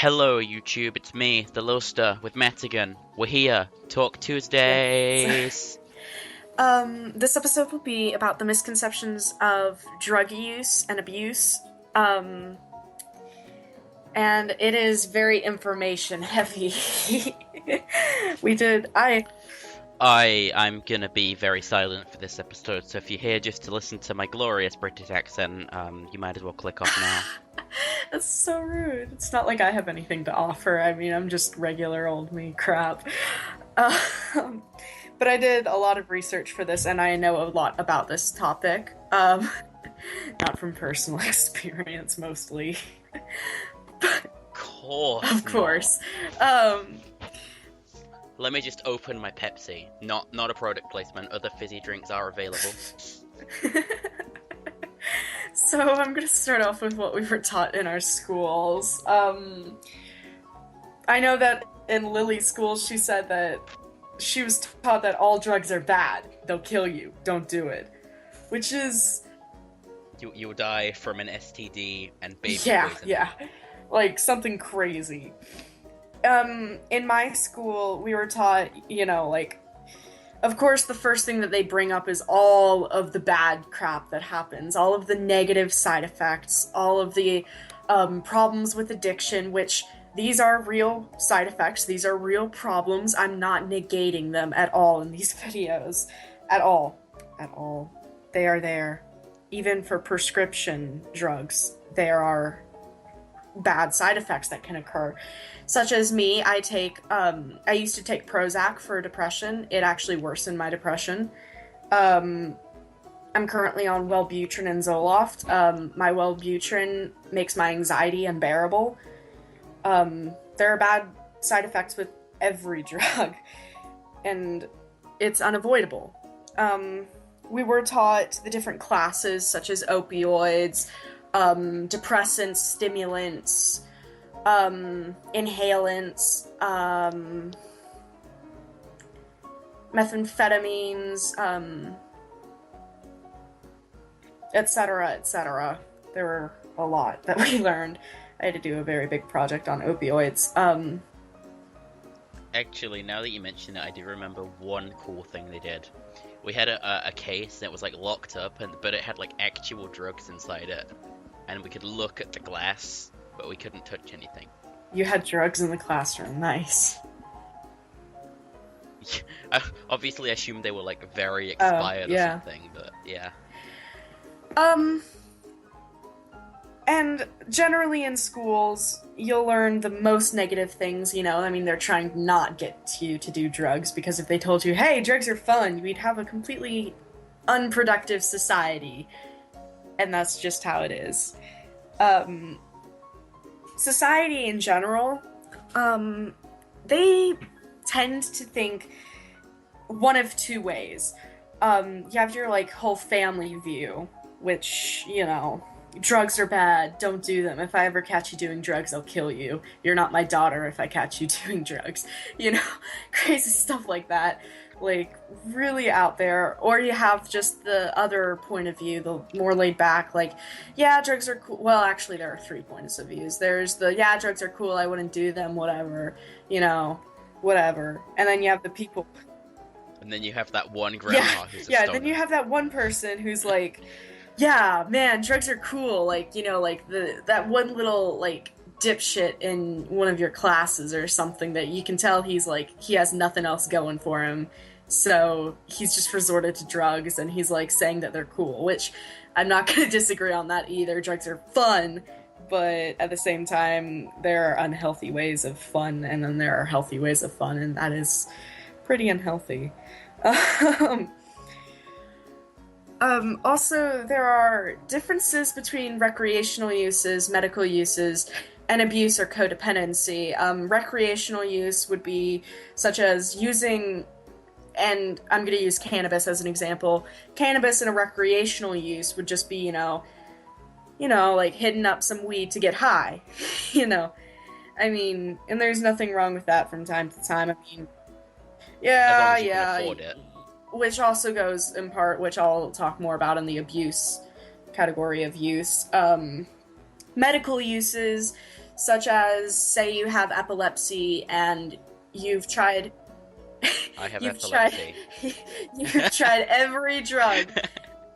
Hello, YouTube. It's me, the Luster, with Matt again. We're here. Talk Tuesdays. This episode will be about the misconceptions of drug use and abuse. Um, and it is very information heavy. we did, I, I'm gonna be very silent for this episode, so if you're here just to listen to my glorious British accent, you might as well click off now. That's so rude. It's not like I have anything to offer. I mean, I'm just regular old me crap. Um, but I did a lot of research for this, and I know a lot about this topic. Not from personal experience, mostly. Of course. Let me just open my Pepsi. Not a product placement. Other fizzy drinks are available. So I'm going to start off with what we were taught in our schools. I know that in Lily's school, she said that she was taught that all drugs are bad. They'll kill you. Don't do it. Which is... You'll die from an STD and baby Yeah, poison. yeah. Like, something crazy. In my school, we were taught, of course, the first thing that they bring up is all of the bad crap that happens, all of the negative side effects, all of the problems with addiction, which these are real side effects, these are real problems. I'm not negating them at all in these videos. At all. At all. They are there. Even for prescription drugs, there are bad side effects that can occur. Such as me, I used to take Prozac for depression. It actually worsened my depression. I'm currently on Wellbutrin and Zoloft. My Wellbutrin makes my anxiety unbearable. There are bad side effects with every drug, and it's unavoidable. We were taught the different classes, such as opioids, depressants, stimulants, inhalants, methamphetamines, etc., etc. There were a lot that we learned. I had to do a very big project on opioids. Actually, now that you mention it, I do remember one cool thing they did. We had a case that was like locked up, but it had like actual drugs inside it, and we could look at the glass, but we couldn't touch anything. You had drugs in the classroom. Nice. I obviously assumed they were like very expired or something, but yeah. And generally in schools, you'll learn the most negative things, I mean, they're trying to not get you to do drugs, because if they told you, hey, drugs are fun, we'd have a completely unproductive society. And that's just how it is. Society in general, they tend to think one of two ways. You have your, whole family view, which, drugs are bad, don't do them. If I ever catch you doing drugs, I'll kill you. You're not my daughter if I catch you doing drugs. Crazy stuff like that. Like, really out there. Or you have just the other point of view, the more laid back, like, yeah, drugs are cool. Well, actually, there are 3 points of views. There's the, yeah, drugs are cool, I wouldn't do them, whatever. Whatever. And then you have the people... And then you have that one grandma who's a Yeah, stoner. then you have that one person who's like... Yeah, man, drugs are cool. That one little, dipshit in one of your classes or something that you can tell he has nothing else going for him. So he's just resorted to drugs, and he's, saying that they're cool, which I'm not going to disagree on that either. Drugs are fun, but at the same time, there are unhealthy ways of fun, and then there are healthy ways of fun, and that is pretty unhealthy. Also, there are differences between recreational uses, medical uses, and abuse or codependency. Recreational use would be such as using, and I'm going to use cannabis as an example. Cannabis in a recreational use would just be, hitting up some weed to get high. I mean, and there's nothing wrong with that from time to time. I mean, yeah, as long as you can afford it. Which also goes in part, which I'll talk more about in the abuse category of use. Medical uses, such as, say you have epilepsy and you've tried I have you've tried epilepsy. you've tried every drug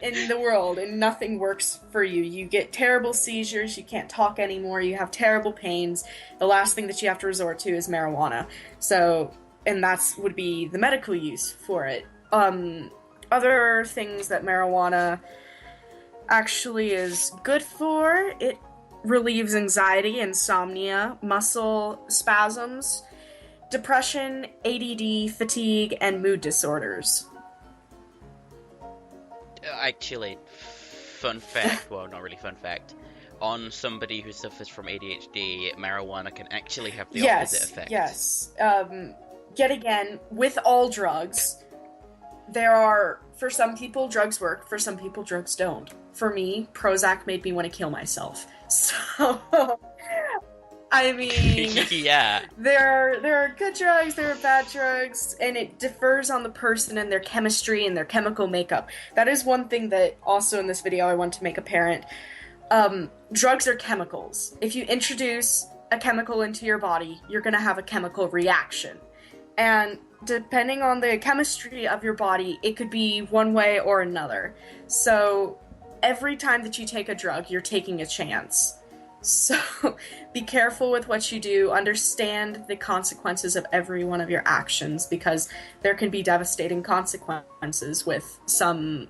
in the world and nothing works for you. You get terrible seizures, you can't talk anymore, you have terrible pains. The last thing that you have to resort to is marijuana. So, and that's would be the medical use for it. Other things that marijuana actually is good for, it relieves anxiety, insomnia, muscle spasms, depression, ADD, fatigue, and mood disorders. Actually, fun fact, well, not really fun fact, on somebody who suffers from ADHD, marijuana can actually have the opposite effect. Yes. Yet again, with all drugs, there are, for some people, drugs work, for some people, drugs don't. For me, Prozac made me want to kill myself. So, I mean, yeah. There are good drugs, there are bad drugs, and it differs on the person and their chemistry and their chemical makeup. That is one thing that also in this video I want to make apparent. Drugs are chemicals. If you introduce a chemical into your body, you're going to have a chemical reaction. And depending on the chemistry of your body, it could be one way or another. So every time that you take a drug, you're taking a chance. So be careful with what you do. Understand the consequences of every one of your actions, because there can be devastating consequences with some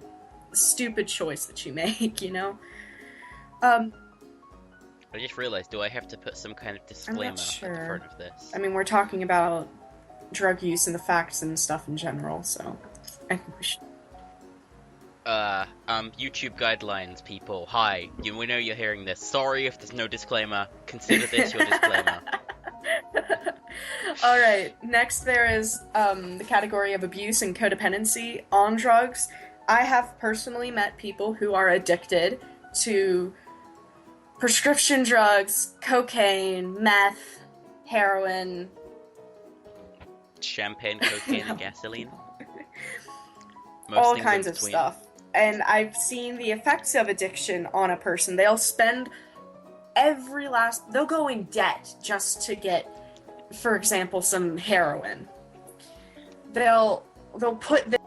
stupid choice that you make, you know? I just realized, do I have to put some kind of disclaimer I'm not sure. at the front of this? I mean, we're talking about drug use and the facts and stuff in general, so I think we should. YouTube guidelines, people. Hi, we know you're hearing this. Sorry if there's no disclaimer. Consider this your disclaimer. Alright, next there is the category of abuse and codependency on drugs. I have personally met people who are addicted to prescription drugs, cocaine, meth, heroin. Champagne, cocaine, and gasoline. All kinds of stuff. And I've seen the effects of addiction on a person. They'll spend they'll go in debt just to get, for example, some heroin. They'll put the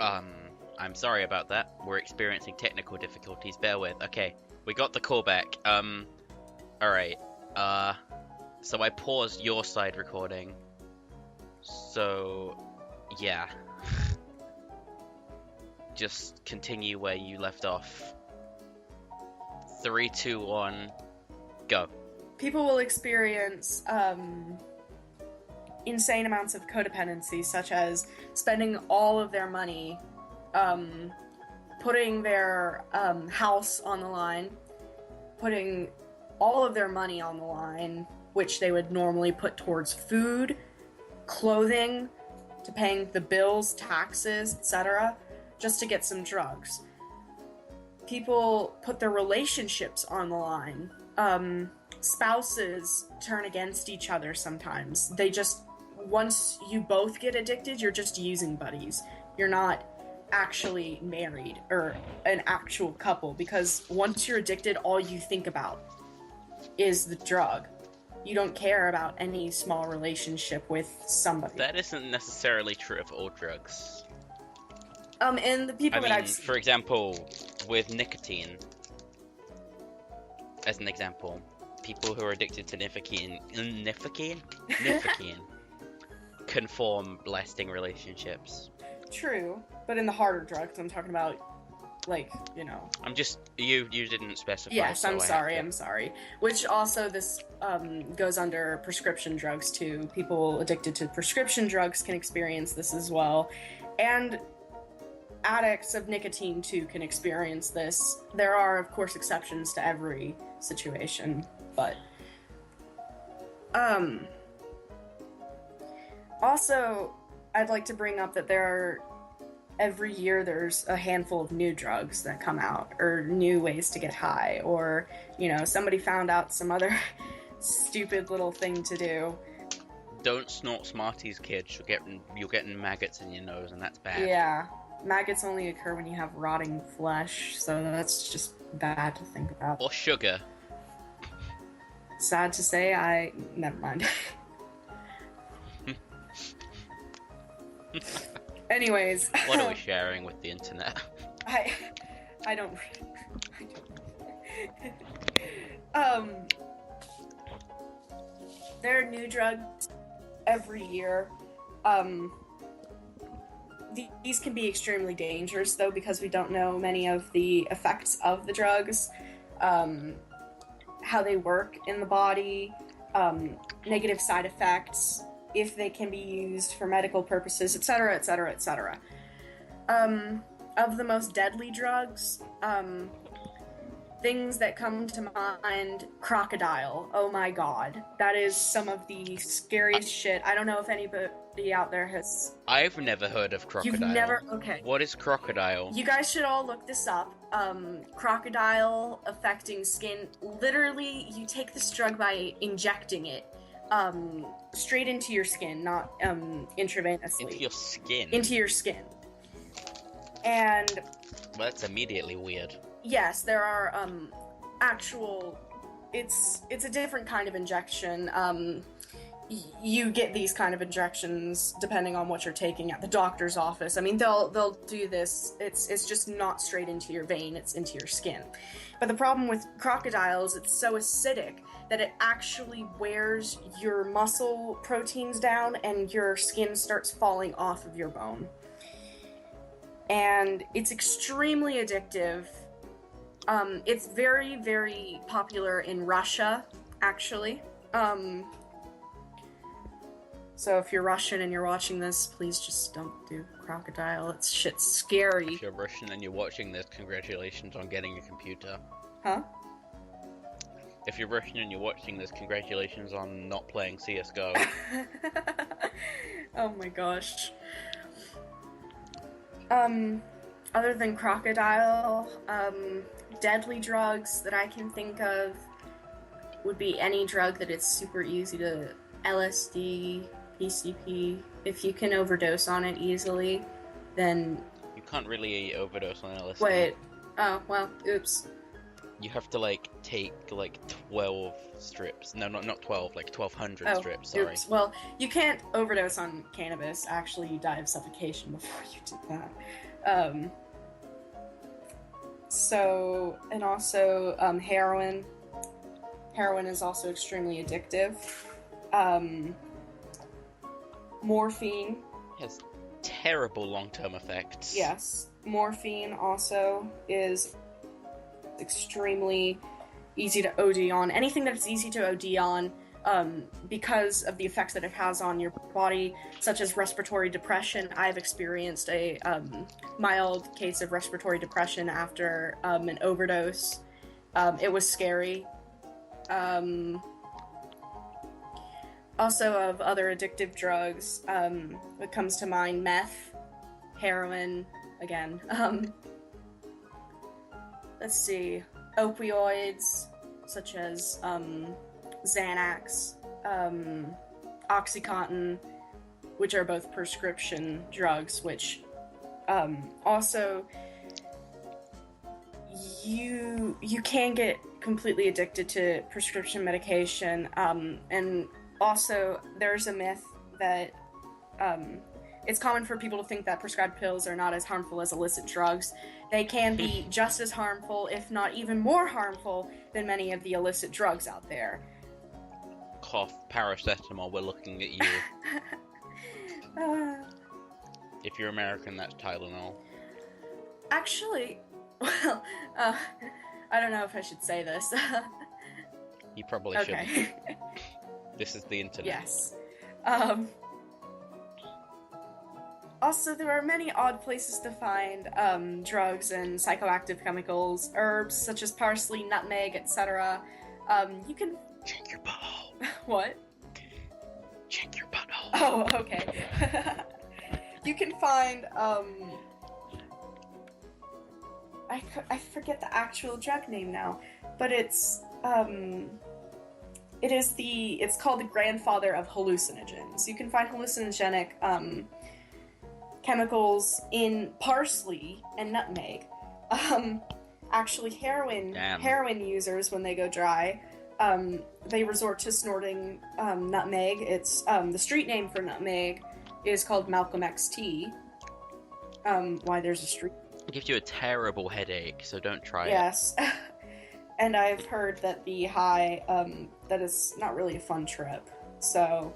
I'm sorry about that. We're experiencing technical difficulties. Bear with. Okay, we got the call back. Alright. So I paused your side recording. So, yeah. Just continue where you left off. 3, 2, 1, go. People will experience insane amounts of codependency, such as spending all of their money, putting their house on the line, putting all of their money on the line, which they would normally put towards food, clothing, to paying the bills, taxes, etc., just to get some drugs. People put their relationships on the line. Spouses turn against each other sometimes. Once you both get addicted, you're just using buddies. You're not actually married or an actual couple, because once you're addicted, all you think about is the drug. You don't care about any small relationship with somebody. That isn't necessarily true of all drugs. And the people that I've seen... For example, with nicotine, as an example, people who are addicted to nicotine can form lasting relationships. True, but in the harder drugs, I'm talking about, like, you know... You didn't specify. Yes, so I'm sorry. Which also, this goes under prescription drugs, too. People addicted to prescription drugs can experience this as well. And addicts of nicotine, too, can experience this. There are, of course, exceptions to every situation, but... Also, I'd like to bring up that every year there's a handful of new drugs that come out, or new ways to get high, or, you know, somebody found out some other stupid little thing to do. Don't snort Smarties, kids. You're getting maggots in your nose, and that's bad. Yeah. maggots only occur when you have rotting flesh, so that's just bad to think about. Or sugar. Sad to say, never mind. Anyways. What are we sharing with the internet? I don't. There are new drugs every year. These can be extremely dangerous, though, because we don't know many of the effects of the drugs, how they work in the body, negative side effects, if they can be used for medical purposes, etc., etc., etc. Of the most deadly drugs, things that come to mind, crocodile. Oh my god. That is some of the scariest shit. I don't know if anybody out there has... I've never heard of crocodile. You've never... Okay. What is crocodile? You guys should all look this up. Crocodile affecting skin. Literally, you take this drug by injecting it straight into your skin, not intravenously. Into your skin? Into your skin. And... Well, that's immediately weird. Yes, there are actual... It's a different kind of injection. You get these kind of injections depending on what you're taking at the doctor's office. I mean, they'll do this. It's just not straight into your vein, it's into your skin. But the problem with crocodiles, it's so acidic that it actually wears your muscle proteins down and your skin starts falling off of your bone. And it's extremely addictive. It's very, very popular in Russia, actually. So if you're Russian and you're watching this, please just don't do crocodile. It's shit's scary. If you're Russian and you're watching this, congratulations on getting a computer. Huh? If you're Russian and you're watching this, congratulations on not playing CSGO. Oh my gosh. Other than crocodile, deadly drugs that I can think of would be any drug that it's super easy to... LSD, PCP. If you can overdose on it easily, then... You can't really overdose on LSD. Wait. Oh, well, oops. You have to, like, take, like, 12 strips. No, not 12, like 1,200 strips, sorry. Oops. Well, you can't overdose on cannabis. Actually, you die of suffocation before you do that. So, and also, heroin. Heroin is also extremely addictive. Morphine. Has terrible long-term effects. Yes. Morphine also is extremely easy to OD on. Anything that it's easy to OD on, because of the effects that it has on your body, such as respiratory depression. I've experienced a mild case of respiratory depression after an overdose. It was scary. Also, of other addictive drugs, what comes to mind, meth, heroin, again. Let's see, opioids, such as Xanax, Oxycontin, which are both prescription drugs, which also you can get completely addicted to prescription medication, and also, there's a myth that it's common for people to think that prescribed pills are not as harmful as illicit drugs. They can be just as harmful, if not even more harmful, than many of the illicit drugs out there. Cough, paracetamol, we're looking at you. If you're American, that's Tylenol. Actually, well, I don't know if I should say this. You probably shouldn't. This is the internet. Yes. Also, there are many odd places to find drugs and psychoactive chemicals, herbs such as parsley, nutmeg, etc. You can... Check your butthole. What? Check your butthole. Oh, okay. You can find, I forget the actual drug name now, but it's called the grandfather of hallucinogens. You can find hallucinogenic chemicals in parsley and nutmeg. Actually, heroin users, when they go dry, they resort to snorting nutmeg. It's the street name for nutmeg is called Malcolm XT. Why there's a street. It gives you a terrible headache, so don't try it. Yes. And I've heard that the high, that is not really a fun trip. So,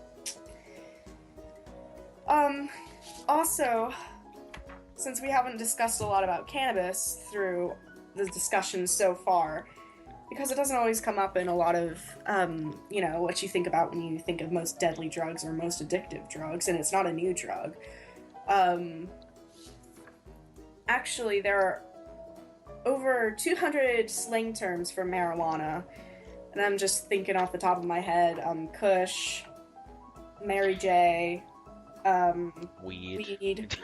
also, since we haven't discussed a lot about cannabis through the discussion so far, because it doesn't always come up in a lot of, what you think about when you think of most deadly drugs or most addictive drugs, and it's not a new drug. Actually, there are over 200 slang terms for marijuana, and I'm just thinking off the top of my head, Kush, Mary J, weed.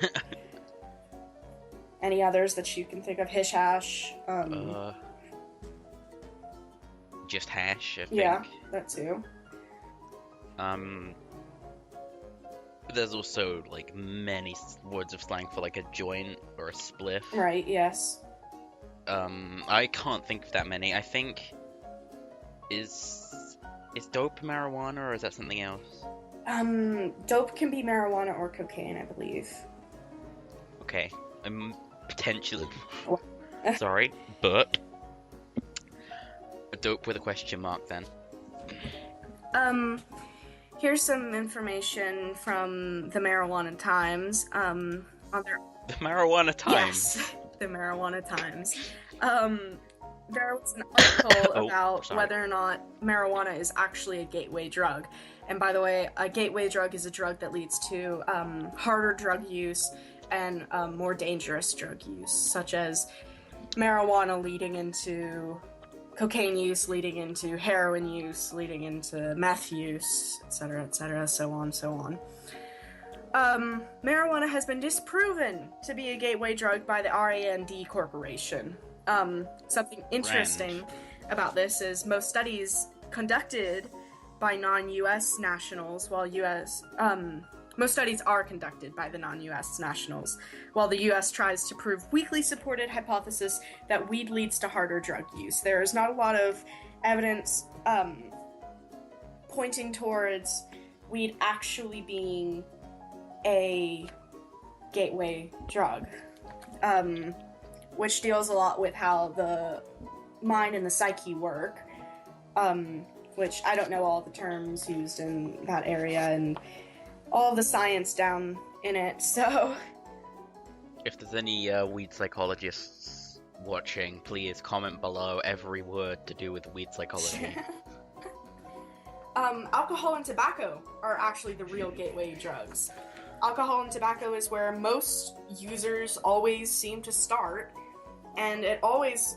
Any others that you can think of? Hish hash. Just hash, I think. Yeah, that too. There's also, like, many words of slang for, like, a joint or a spliff. Right, yes. I can't think of that many. I think... Is dope marijuana, or is that something else? Dope can be marijuana or cocaine, I believe. Okay. I'm potentially... Sorry, but... Dope with a question mark, then. Here's some information from the Marijuana Times, on their... The Marijuana Times? Yes, the Marijuana Times. There was an article about whether or not marijuana is actually a gateway drug. And by the way, a gateway drug is a drug that leads to harder drug use and more dangerous drug use, such as marijuana leading into cocaine use, leading into heroin use, leading into meth use, etc., so on, so on. Marijuana has been disproven to be a gateway drug by the RAND Corporation. Something interesting about this is most studies conducted by non-US nationals, while most studies are conducted by the non-US nationals, while the US tries to prove weakly supported hypothesis that weed leads to harder drug use. There is not a lot of evidence pointing towards weed actually being a gateway drug, which deals a lot with how the mind and the psyche work, which I don't know all the terms used in that area and all the science down in it, so... If there's any weed psychologists watching, please comment below every word to do with weed psychology. Alcohol and tobacco are actually the real gateway drugs. Alcohol and tobacco is where most users always seem to start, and it always,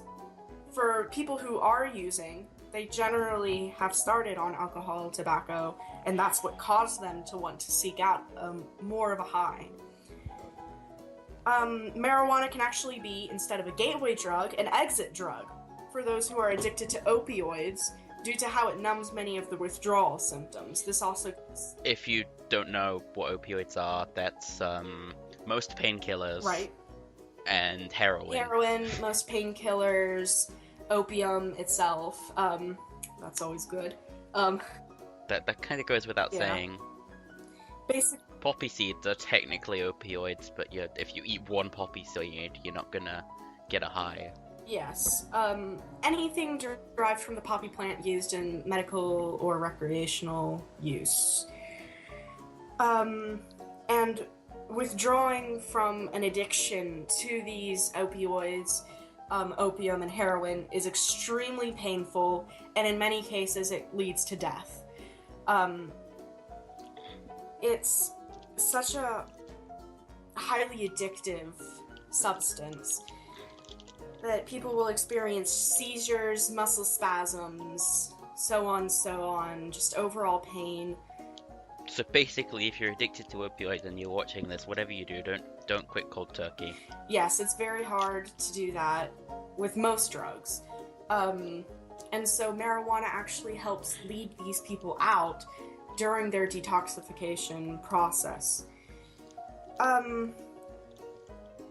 for people who are using, they generally have started on alcohol and tobacco, and that's what caused them to want to seek out more of a high. Marijuana can actually be, instead of a gateway drug, an exit drug for those who are addicted to opioids due to how it numbs many of the withdrawal symptoms. This also... If you don't know what opioids are, that's most painkillers. Right. And heroin. Heroin, most painkillers, opium itself. That's always good. That kind of goes without saying. Basically, poppy seeds are technically opioids, but if you eat one poppy seed, you're not gonna get a high. Yes. Anything derived from the poppy plant used in medical or recreational use. And withdrawing from an addiction to these opioids, opium and heroin, is extremely painful, and in many cases it leads to death. It's such a highly addictive substance that people will experience seizures, muscle spasms, so on, just overall pain. So basically, if you're addicted to opioids and you're watching this, whatever you do, don't quit cold turkey. Yes, it's very hard to do that with most drugs. And so marijuana actually helps lead these people out during their detoxification process.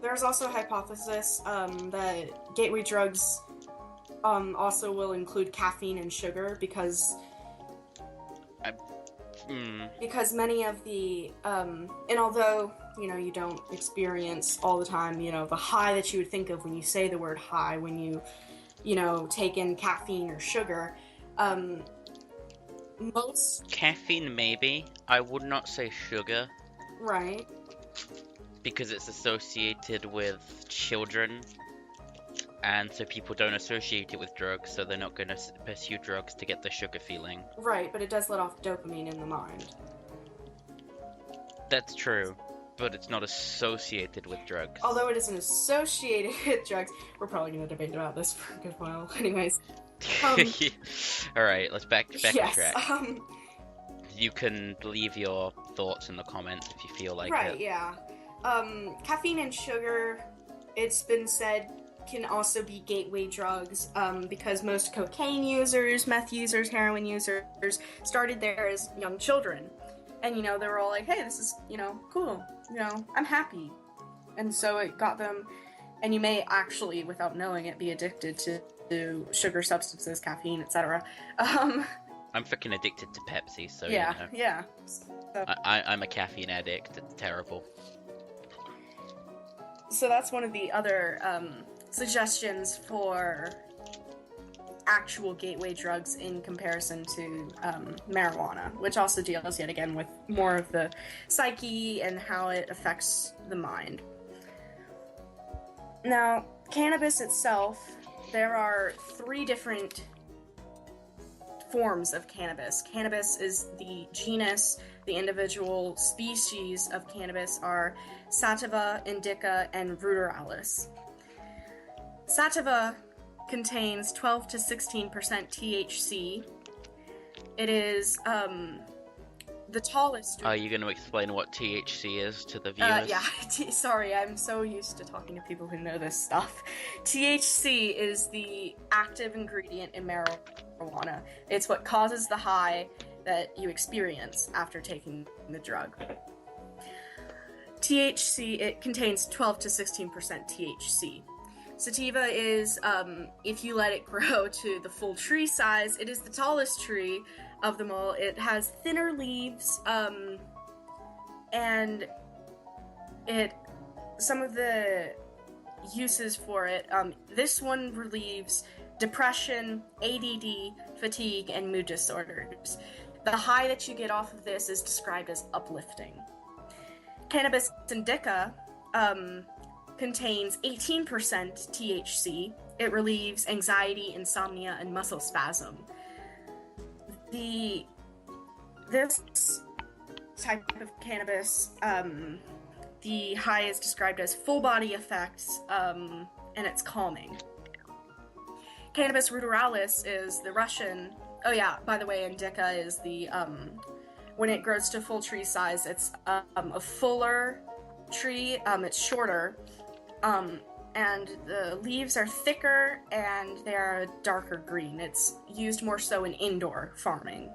there's also a hypothesis that gateway drugs also will include caffeine and sugar because many of the and although you don't experience all the time the high that you would think of when you say the word high when you take in caffeine or sugar, most caffeine maybe. I would not say sugar. Right. Because it's associated with children, and so people don't associate it with drugs, so they're not going to pursue drugs to get the sugar feeling. Right, but it does let off dopamine in the mind. That's true, but it's not associated with drugs. Although it isn't associated with drugs, we're probably going to debate about this for a good while. Anyways. Alright, let's back on track. You can leave your thoughts in the comments if you feel like it. Right, yeah. Caffeine and sugar, it's been said, can also be gateway drugs, because most cocaine users, meth users, heroin users started there as young children. And, they were all like, hey, this is, cool. I'm happy. And so it got them, and you may actually, without knowing it, be addicted to sugar substances, caffeine, etc. I'm freaking addicted to Pepsi, so yeah. So, I'm a caffeine addict. It's terrible. So that's one of the other suggestions for actual gateway drugs in comparison to marijuana, which also deals yet again with more of the psyche and how it affects the mind. Now, cannabis itself, there are 3 different forms of cannabis. Cannabis is the genus. The individual species of cannabis are sativa, indica, and ruderalis. Sativa contains 12 to 16% THC. It is the tallest... Are you going to explain what THC is to the viewers? Yeah, sorry, I'm so used to talking to people who know this stuff. THC is the active ingredient in marijuana. It's what causes the high that you experience after taking the drug. THC, it contains 12 to 16% THC. Sativa is, if you let it grow to the full tree size, it is the tallest tree of them all. It has thinner leaves, and some of the uses for it, this one relieves depression, ADD, fatigue, and mood disorders. The high that you get off of this is described as uplifting. Cannabis indica contains 18% THC. It relieves anxiety, insomnia, and muscle spasm. This type of cannabis, the high is described as full body effects, and it's calming. Cannabis ruderalis is the Russian. Oh yeah, by the way, indica is the when it grows to full tree size, it's a fuller tree. It's shorter, and the leaves are thicker and they are a darker green. It's used more so in indoor farming.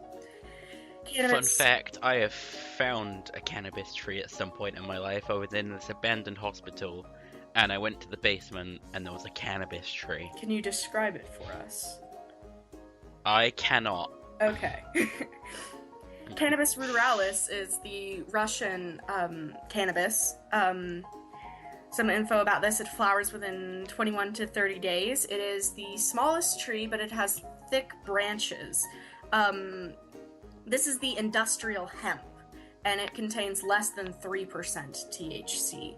Cannabis... Fun fact, I have found a cannabis tree at some point in my life. I was in this abandoned hospital, and I went to the basement, and there was a cannabis tree. Can you describe it for us? I cannot. Okay. Cannabis ruderalis is the Russian cannabis. Some info about this: it flowers within 21 to 30 days. It is the smallest tree, but it has thick branches. This is the industrial hemp, and it contains less than 3% THC.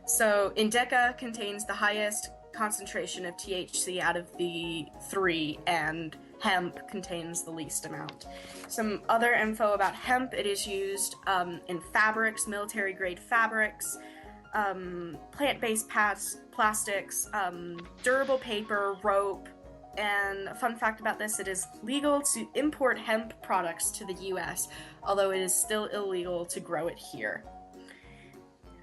So indica contains the highest concentration of THC out of the 3, and hemp contains the least amount. Some other info about hemp: it is used in fabrics, military-grade fabrics, plant-based plastics, durable paper, rope, and a fun fact about this: it is legal to import hemp products to the US, although it is still illegal to grow it here.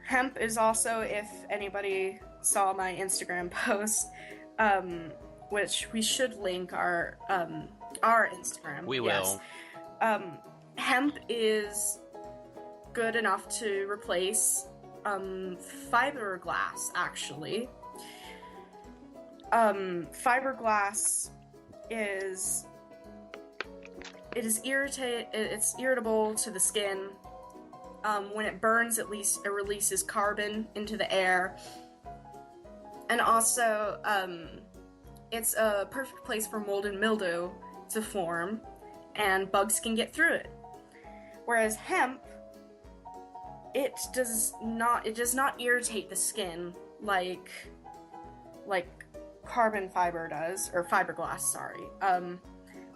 Hemp is also, if anybody saw my Instagram post, which we should link our Instagram. We will. Hemp is good enough to replace fiberglass, actually. Fiberglass is it's irritable to the skin. When it burns, at least it releases carbon into the air, and also it's a perfect place for mold and mildew to form, and bugs can get through it. Whereas hemp, it does not irritate the skin like carbon fiber does, or fiberglass, sorry.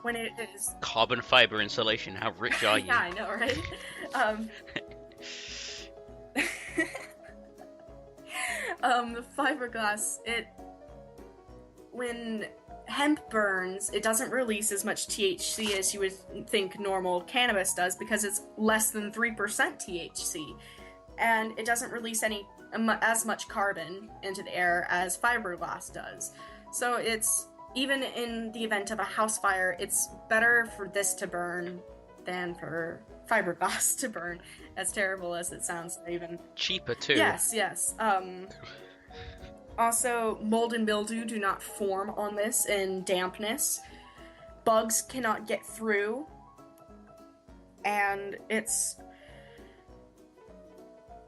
When it is Carbon fiber insulation, how rich are you? yeah, I know, right? The fiberglass, when hemp burns, it doesn't release as much THC as you would think normal cannabis does, because it's less than 3% THC, and it doesn't release as much carbon into the air as fiberglass does. So it's, even in the event of a house fire, it's better for this to burn than for fiberglass to burn, as terrible as it sounds. Even cheaper too. Yes. Also, mold and mildew do not form on this in dampness. Bugs cannot get through, and it's...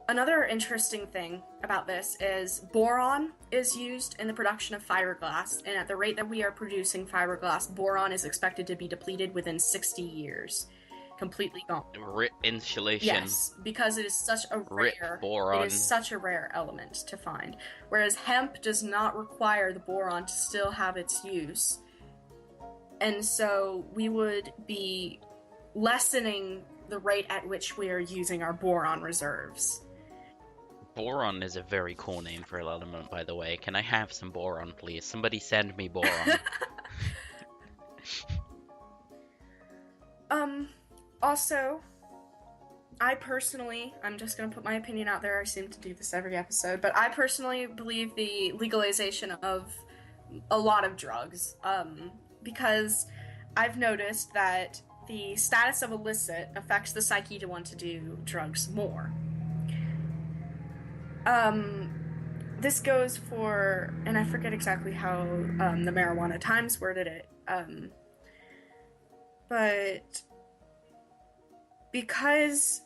Another interesting thing about this is boron is used in the production of fiberglass, and at the rate that we are producing fiberglass, boron is expected to be depleted within 60 years. Completely gone. Rip insulation. Yes, because it is such a rare boron. It is such a rare element to find. Whereas hemp does not require the boron to still have its use. And so we would be lessening the rate at which we are using our boron reserves. Boron is a very cool name for an element, by the way. Can I have some boron, please? Somebody send me boron. Also, I personally, I'm just going to put my opinion out there, I seem to do this every episode, but I personally believe the legalization of a lot of drugs, because I've noticed that the status of illicit affects the psyche to want to do drugs more. This goes for, and I forget exactly how the Marijuana Times worded it, but because,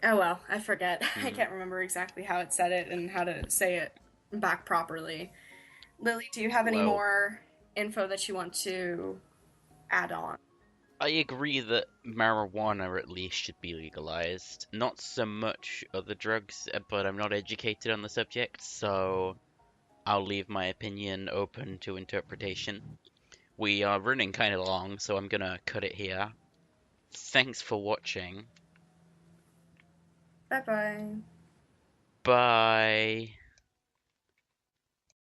oh well, I forget. I can't remember exactly how it said it and how to say it back properly. Lily, do you have any more info that you want to add on? I agree that marijuana at least should be legalized. Not so much other drugs, but I'm not educated on the subject, so I'll leave my opinion open to interpretation. We are running kind of long, so I'm gonna cut it here. Thanks for watching. Bye-bye. Bye.